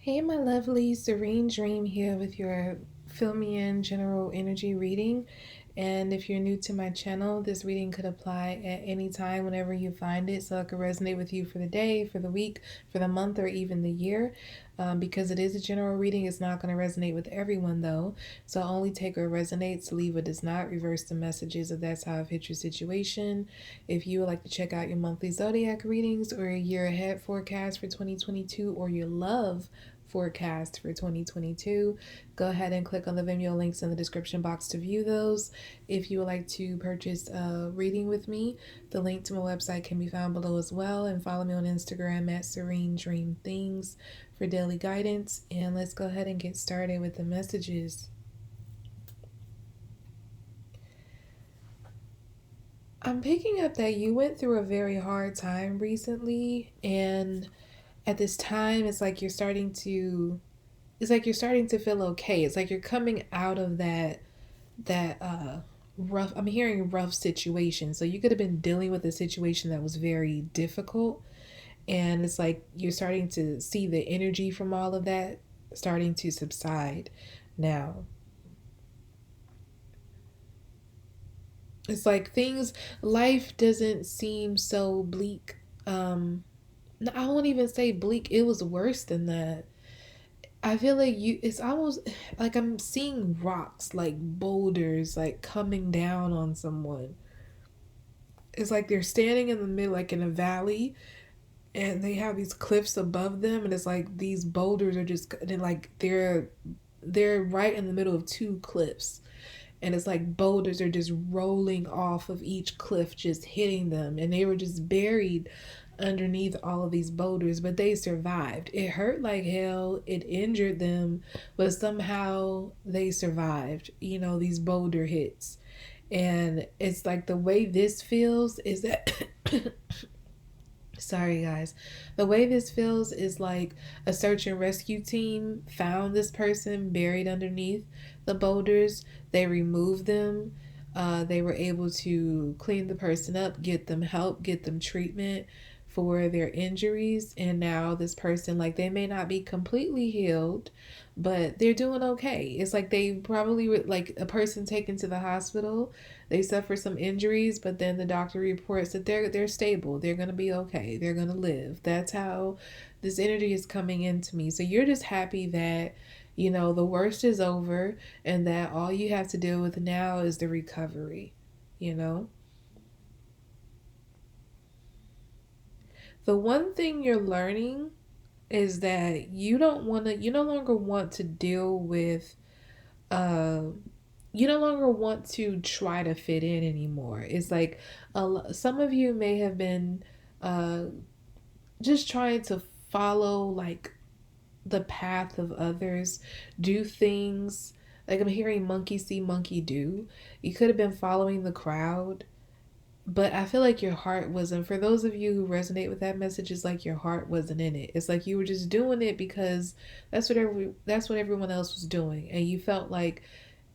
Hey, my lovely Serene Dream here with your Fill Me In general energy reading. And if you're new to my channel, this reading could apply at any time whenever you find it. So it could resonate with you for the day, for the week, for the month, or even the year. Because it is a general reading, it's not going to resonate with everyone though. So only take what resonates, leave what does not, reverse the messages if that's how it fits your situation. If you would like to check out your monthly Zodiac readings or your year ahead forecast for 2022 or your love forecast for 2022, go ahead and click on the Vimeo links in the description box to view those. If you would like to purchase a reading with me, the link to my website can be found below as well, and follow me on Instagram at Serene Dream Things for daily guidance. And let's go ahead and get started with the messages. I'm picking up that you went through a very hard time recently, and at this time it's like you're starting to feel okay. It's like you're coming out of that rough, I'm hearing rough situation. So you could have been dealing with a situation that was very difficult, and it's like you're starting to see the energy from all of that starting to subside now. It's like things life doesn't seem so bleak. No, I won't even say bleak. It was worse than that. I feel like it's almost like I'm seeing rocks, like boulders, like coming down on someone. It's like they're standing in the middle, like in a valley, and they have these cliffs above them, and it's like these boulders are just, and like they're right in the middle of two cliffs, and it's like boulders are just rolling off of each cliff, just hitting them, and they were just buried underneath all of these boulders, but they survived. It hurt like hell, it injured them, but somehow they survived, these boulder hits. And it's like the way this feels is that sorry guys, the way this feels is like a search and rescue team found this person buried underneath the boulders. They removed them. They were able to clean the person up, get them help, get them treatment for their injuries, and now this person, like, they may not be completely healed, but they're doing okay. It's like they probably were like a person taken to the hospital. They suffer some injuries, but then the doctor reports that they're stable. They're gonna be okay. They're gonna live. That's how this energy is coming into me. So you're just happy that the worst is over, and that all you have to deal with now is the recovery. You know, the one thing you're learning is that you no longer want to deal with uh you no longer want to try to fit in anymore. It's like some of you may have been uh just trying to follow like the path of others, do things, like I'm hearing monkey see monkey do. You could have been following the crowd, but I feel like your heart wasn't. For those of you who resonate with that message, it's like your heart wasn't in it. It's like you were just doing it because that's what everyone else was doing, and you felt like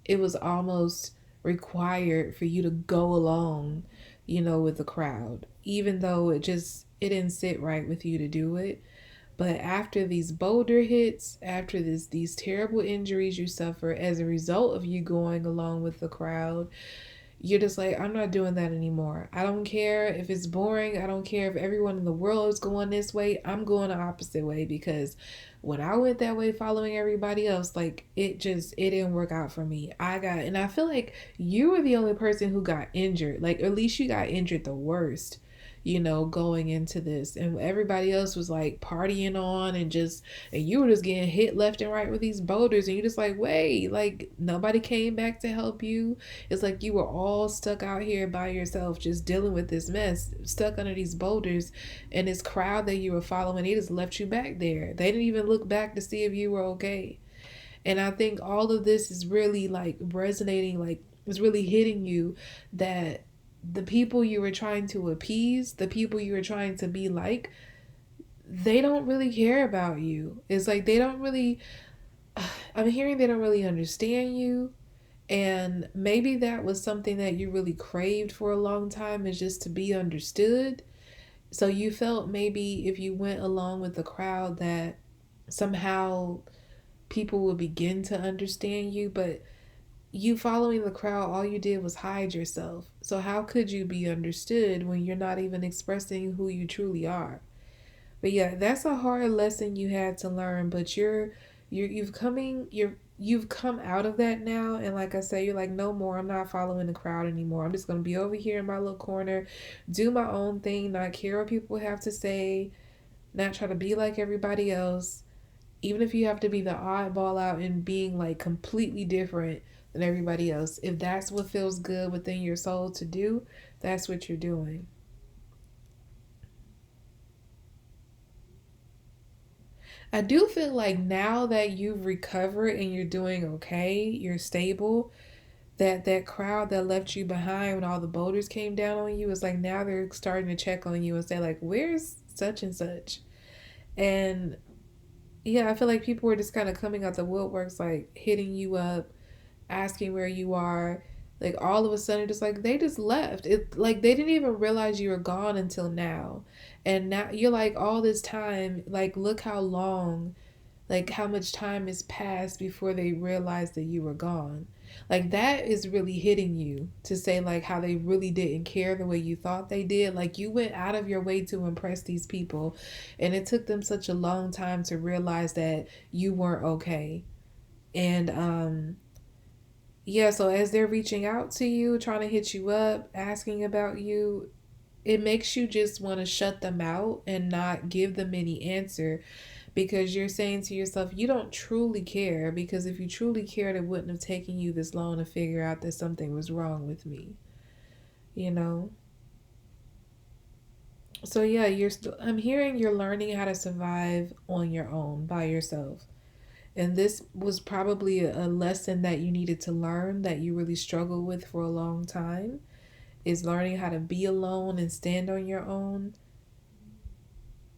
it was almost required for you to go along, with the crowd, even though it didn't sit right with you to do it. But after these boulder hits, after these terrible injuries you suffer as a result of you going along with the crowd, you're just like, I'm not doing that anymore. I don't care if it's boring. I don't care if everyone in the world is going this way. I'm going the opposite way, because when I went that way following everybody else, like it didn't work out for me. And I feel like you were the only person who got injured. Like, at least you got injured the worst, going into this. And everybody else was like partying on, and you were just getting hit left and right with these boulders, and you just like, wait, like nobody came back to help you. It's like you were all stuck out here by yourself, just dealing with this mess, stuck under these boulders, and this crowd that you were following, they just left you back there. They didn't even look back to see if you were okay. And I think all of this is really like resonating, like it's really hitting you that the people you were trying to appease, the people you were trying to be like, they don't really care about you. It's like they don't really, I'm hearing they don't really understand you. And maybe that was something that you really craved for a long time, is just to be understood. So you felt maybe if you went along with the crowd that somehow people will begin to understand you, but you following the crowd, all you did was hide yourself. So how could you be understood when you're not even expressing who you truly are? But yeah, that's a hard lesson you had to learn, but you've come out of that now, and like I said, you're like, no more, I'm not following the crowd anymore. I'm just gonna be over here in my little corner, do my own thing, not care what people have to say, not try to be like everybody else. Even if you have to be the oddball out and being like completely different than everybody else, if that's what feels good within your soul to do, that's what you're doing. I do feel like now that you've recovered and you're doing okay, you're stable, that crowd that left you behind when all the boulders came down on you is like now they're starting to check on you and say like, where's such and such? And yeah, I feel like people were just kind of coming out the woodworks, like hitting you up, asking where you are. Like all of a sudden, just like they just left. It like they didn't even realize you were gone until now, and now you're like all this time. Like look how long, like how much time has passed before they realized that you were gone. Like that is really hitting you to say like how they really didn't care the way you thought they did. Like you went out of your way to impress these people, and it took them such a long time to realize that you weren't okay. And yeah, so as they're reaching out to you, trying to hit you up, asking about you, it makes you just want to shut them out and not give them any answer because you're saying to yourself, you don't truly care. Because if you truly cared, it wouldn't have taken you this long to figure out that something was wrong with me, you know? So yeah, I'm hearing you're learning how to survive on your own by yourself. And this was probably a lesson that you needed to learn that you really struggled with for a long time is learning how to be alone and stand on your own.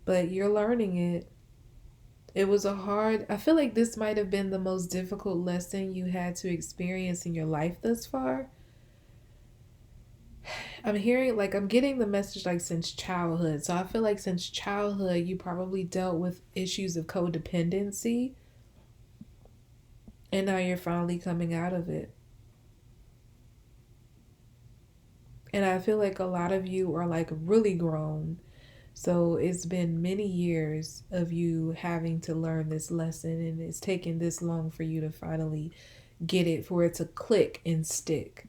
But you're learning it. It was I feel like this might have been the most difficult lesson you had to experience in your life thus far. I'm getting the message like since childhood. So I feel like since childhood, you probably dealt with issues of codependency, and now you're finally coming out of it. And I feel like a lot of you are like really grown. So it's been many years of you having to learn this lesson, and it's taken this long for you to finally get it, for it to click and stick.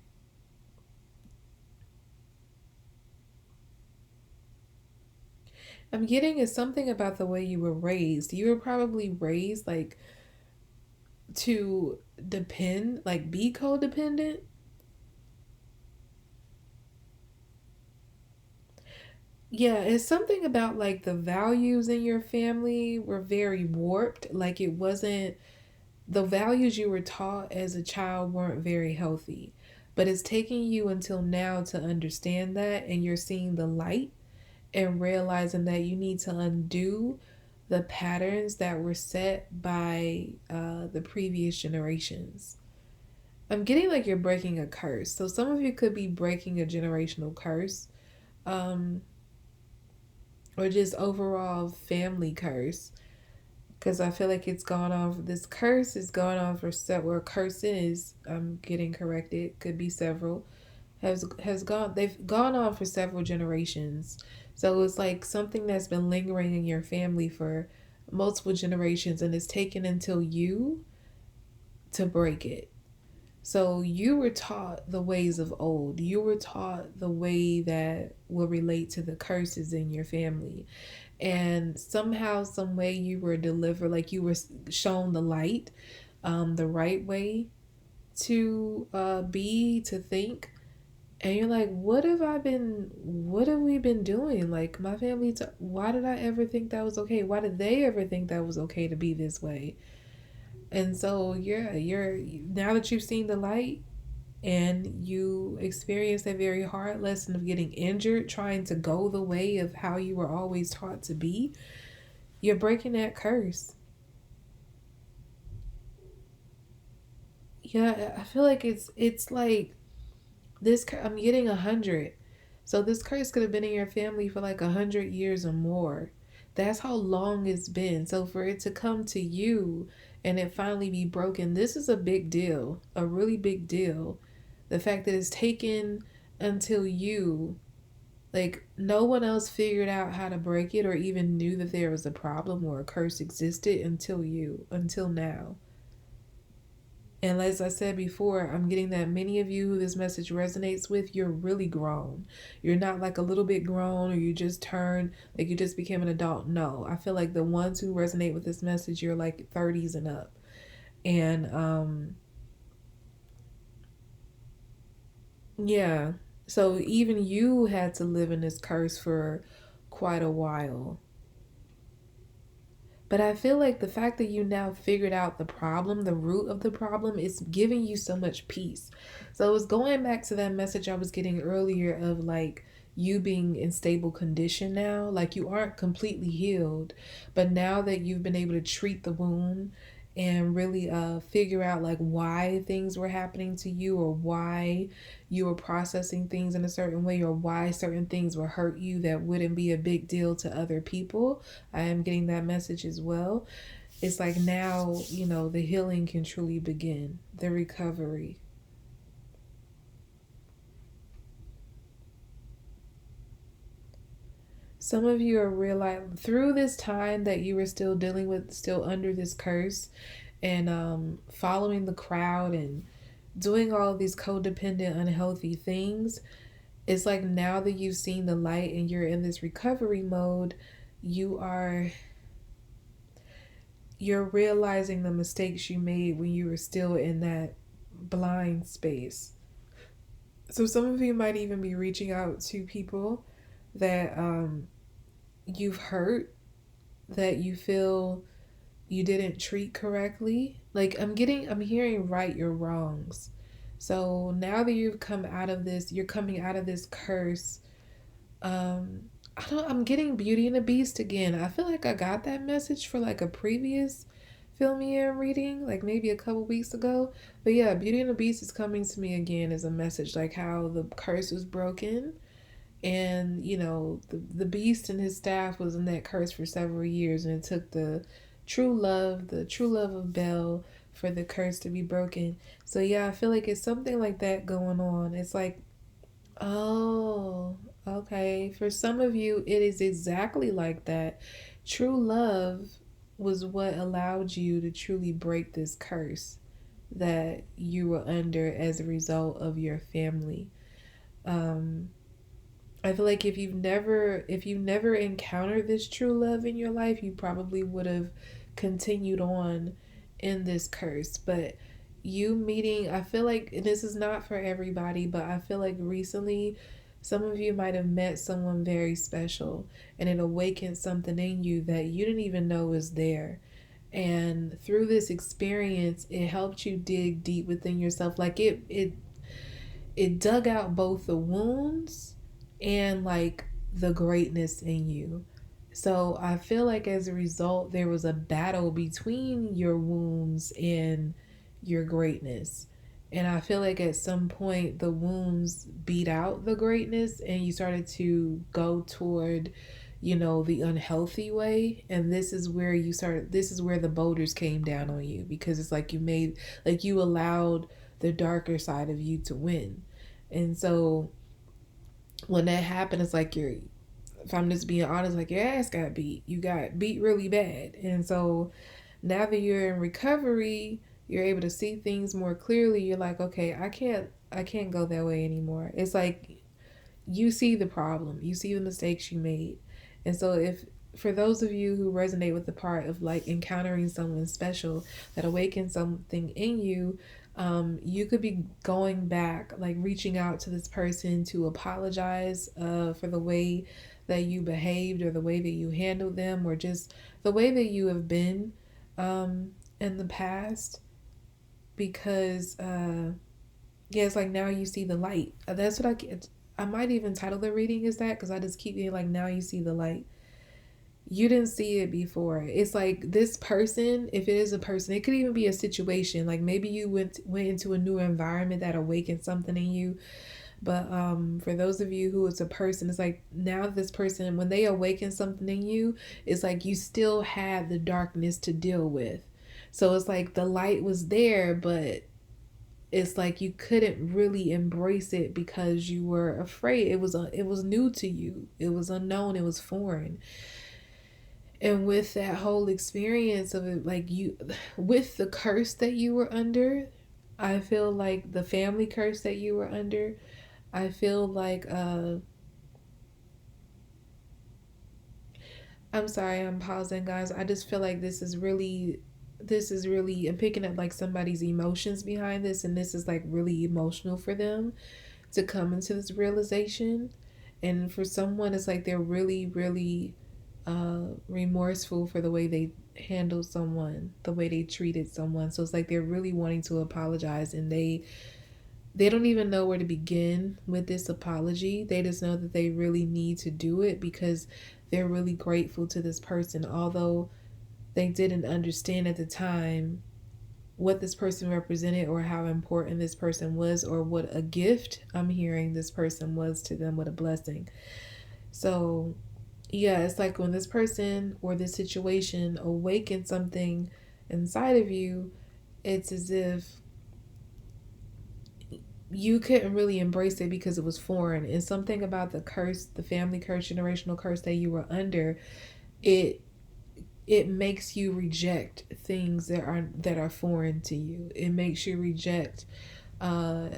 I'm getting is something about the way you were raised. You were probably raised like to depend, like be codependent. Yeah, it's something about like the values in your family were very warped. Like it wasn't the values you were taught as a child weren't very healthy. But it's taking you until now to understand that, and you're seeing the light and realizing that you need to undo the patterns that were set by the previous generations. I'm getting like you're breaking a curse. So some of you could be breaking a generational curse, um, or just overall family curse. Because I feel like it's gone on. This curse is going on for several curses. I'm getting corrected. Could be several. Has gone. They've gone on for several generations. So it's like something that's been lingering in your family for multiple generations, and it's taken until you to break it. So you were taught the ways of old. You were taught the way that will relate to the curses in your family. And somehow, some way you were delivered, like you were shown the light, the right way to be, to think. And you're like, what have we been doing? Like my family, why did I ever think that was okay? Why did they ever think that was okay to be this way? And so you're now that you've seen the light and you experienced a very hard lesson of getting injured trying to go the way of how you were always taught to be, you're breaking that curse. Yeah, I feel like it's like I'm getting 100. So this curse could have been in your family for like 100 years or more. That's how long it's been. So for it to come to you and it finally be broken, this is a big deal, a really big deal. The fact that it's taken until you, like, no one else figured out how to break it or even knew that there was a problem or a curse existed until you, until now. And as I said before, I'm getting that many of you who this message resonates with, you're really grown. You're not like a little bit grown or you just turned, like you just became an adult. No, I feel like the ones who resonate with this message, you're like 30s and up. And yeah. So even you had to live in this curse for quite a while. But I feel like the fact that you now figured out the problem, the root of the problem, is giving you so much peace. So it's going back to that message I was getting earlier of like you being in stable condition now. Like you aren't completely healed, but now that you've been able to treat the wound and really figure out like why things were happening to you or why you were processing things in a certain way or why certain things would hurt you that wouldn't be a big deal to other people. I am getting that message as well. It's like now, the healing can truly begin, the recovery. Some of you are realizing through this time that you were still dealing with, still under this curse and following the crowd and doing all of these codependent, unhealthy things. It's like now that you've seen the light and you're in this recovery mode, you are you're realizing the mistakes you made when you were still in that blind space. So some of you might even be reaching out to people that you've hurt, that you feel you didn't treat correctly. Like I'm hearing right your wrongs. So now that you've come out of this, you're coming out of this curse. um I'm getting Beauty and the Beast again. I feel like I got that message for like a previous Fill Me In reading, like maybe a couple weeks ago. But yeah, Beauty and the Beast is coming to me again as a message, like how the curse was broken. And the beast and his staff was in that curse for several years, and it took the true love of Belle for the curse to be broken. So yeah, I feel like it's something like that going on. It's like, oh, okay. For some of you, it is exactly like that. True love was what allowed you to truly break this curse that you were under as a result of your family. Um, I feel like if you've never encountered this true love in your life, you probably would have continued on in this curse. But you meeting, I feel like this is not for everybody, but I feel like recently some of you might have met someone very special and it awakened something in you that you didn't even know was there. And through this experience, it helped you dig deep within yourself. Like it dug out both the wounds and like the greatness in you. So I feel like as a result, there was a battle between your wounds and your greatness. And I feel like at some point the wounds beat out the greatness and you started to go toward, the unhealthy way. And this is where the boulders came down on you, because it's like you allowed the darker side of you to win. And so when that happened, it's like if I'm just being honest, like your ass got beat. You got beat really bad. And so now that you're in recovery, you're able to see things more clearly. You're like, okay, I can't go that way anymore. It's like you see the problem, you see the mistakes you made. And so if for those of you who resonate with the part of like encountering someone special that awakens something in you, you could be going back, like reaching out to this person to apologize for the way that you behaved or the way that you handled them or just the way that you have been in the past. Because yeah, it's like now you see the light. That's what I might even title the reading is that, because I just keep being like, now you see the light. You didn't see it before. It's like this person, if it is a person, it could even be a situation. Like maybe you went into a new environment that awakened something in you. But for those of you who it's a person, it's like now this person, when they awaken something in you, it's like you still had the darkness to deal with. So it's like the light was there, but it's like you couldn't really embrace it because you were afraid. It was new to you. It was unknown, it was foreign. And with that whole experience of it, like you, with the curse that you were under, I feel like the family curse that you were under, I feel like I'm sorry, I'm pausing, guys. I just feel like this is really I'm picking up like somebody's emotions behind this, and this is like really emotional for them to come into this realization. And for someone, it's like they're really, really remorseful for the way they handled someone, the way they treated someone. So it's like they're really wanting to apologize, and they don't even know where to begin with this apology. They just know that they really need to do it because they're really grateful to this person, although they didn't understand at the time what this person represented or how important this person was or what a gift I'm hearing this person was to them, what a blessing. So yeah, it's like when this person or this situation awakens something inside of you, it's as if you couldn't really embrace it because it was foreign. And something about the curse, the family curse, generational curse that you were under, it it makes you reject things that are foreign to you. It makes you reject uh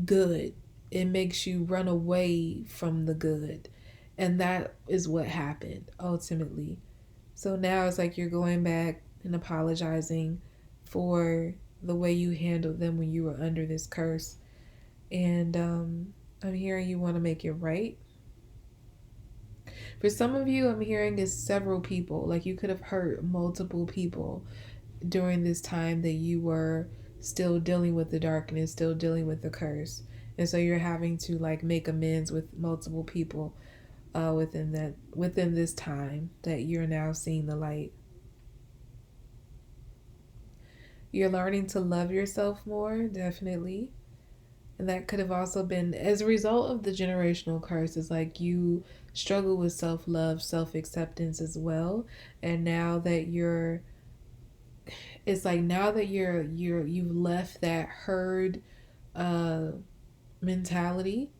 good. It makes you run away from the good. And that is what happened ultimately. So now it's like you're going back and apologizing for the way you handled them when you were under this curse. And I'm hearing you want to make it right. For some of you, I'm hearing is several people. Like you could have hurt multiple people during this time that you were still dealing with the darkness, still dealing with the curse. And so you're having to like make amends with multiple people within this time that you're now seeing the light. You're learning to love yourself more, definitely. And that could have also been as a result of the generational curses, like you struggle with self-love, self-acceptance as well. And now that you're it's like now that you've left that herd uh mentality,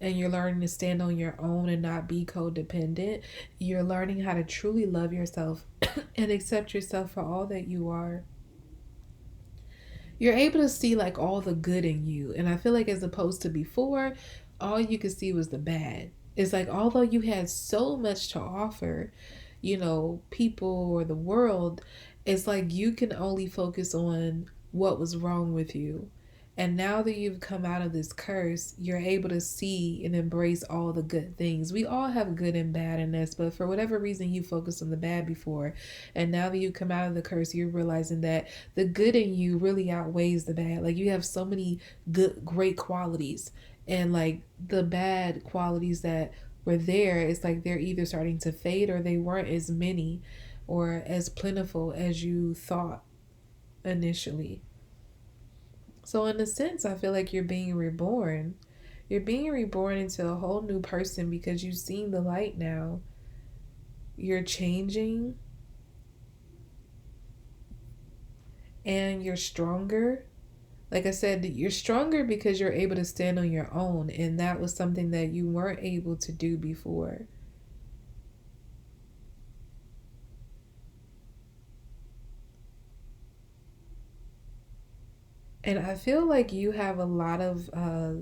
and you're learning to stand on your own and not be codependent. You're learning how to truly love yourself and accept yourself for all that you are. You're able to see like all the good in you. And I feel like as opposed to before, all you could see was the bad. It's like although you had so much to offer, people or the world, it's like you can only focus on what was wrong with you. And now that you've come out of this curse, you're able to see and embrace all the good things. We all have good and bad in us, but for whatever reason, you focused on the bad before. And now that you come out of the curse, you're realizing that the good in you really outweighs the bad. Like you have so many good, great qualities. And like the bad qualities that were there, it's like they're either starting to fade or they weren't as many or as plentiful as you thought initially. So, in a sense, I feel like you're being reborn. You're being reborn into a whole new person because you've seen the light now. You're changing and you're stronger. Like I said, you're stronger because you're able to stand on your own, and that was something that you weren't able to do before. And I feel like you have a lot of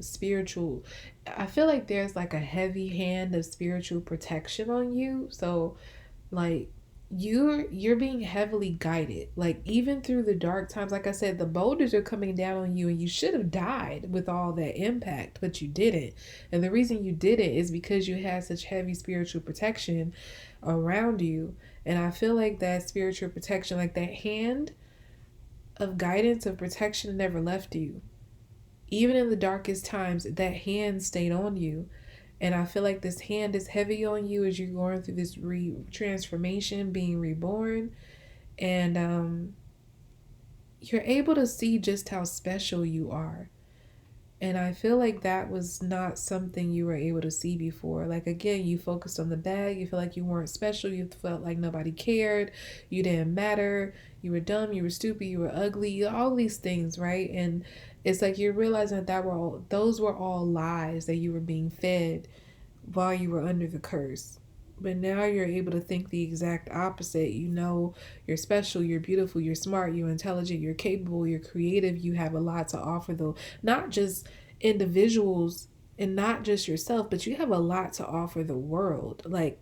spiritual, I feel like there's like a heavy hand of spiritual protection on you. So like you're being heavily guided, like even through the dark times. Like I said, the boulders are coming down on you and you should have died with all that impact, but you didn't. And the reason you didn't is because you had such heavy spiritual protection around you. And I feel like that spiritual protection, like that hand of guidance, of protection, never left you. Even in the darkest times, that hand stayed on you. And I feel like this hand is heavy on you as you're going through this transformation, being reborn. And you're able to see just how special you are. And I feel like that was not something you were able to see before. Like, again, you focused on the bad. You feel like you weren't special. You felt like nobody cared. You didn't matter. You were dumb. You were stupid. You were ugly. All these things, right? And it's like you're realizing those were all lies that you were being fed while you were under the curse. But now you're able to think the exact opposite. You know, you're special, you're beautiful, you're smart, you're intelligent, you're capable, you're creative, you have a lot to offer, though, not just individuals and not just yourself, but you have a lot to offer the world. Like,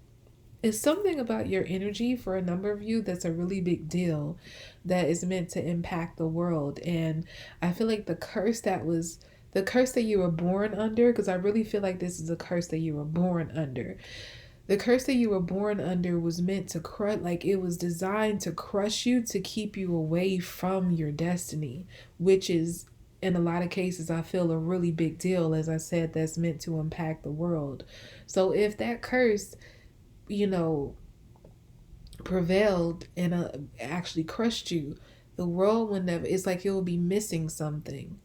it's something about your energy for a number of you that's a really big deal that is meant to impact the world. And I feel like the curse that you were born under, because I really feel like this is a curse that you were born under. The curse that you were born under was meant to crush, like it was designed to crush you, to keep you away from your destiny, which is, in a lot of cases, I feel a really big deal. As I said, that's meant to impact the world. So if that curse, you know, prevailed and actually crushed you, the world would never, it's like it will be missing something.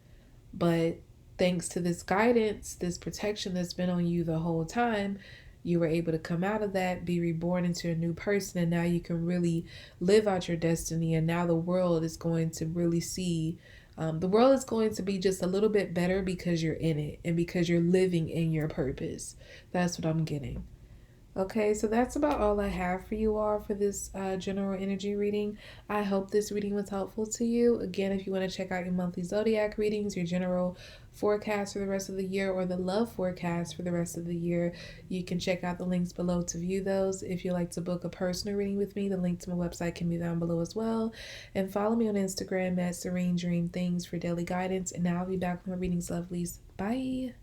But thanks to this guidance, this protection that's been on you the whole time, you were able to come out of that, be reborn into a new person, and now you can really live out your destiny. And now the world is going to really see, the world is going to be just a little bit better because you're in it and because you're living in your purpose. That's what I'm getting. Okay, so that's about all I have for you all for this general energy reading. I hope this reading was helpful to you. Again, if you want to check out your monthly zodiac readings, your general forecast for the rest of the year, or the love forecast for the rest of the year, you can check out the links below to view those. If you'd like to book a personal reading with me, the link to my website can be down below as well. And follow me on Instagram at Serene Dream Things for daily guidance. And now I'll be back with my readings, lovelies. Bye.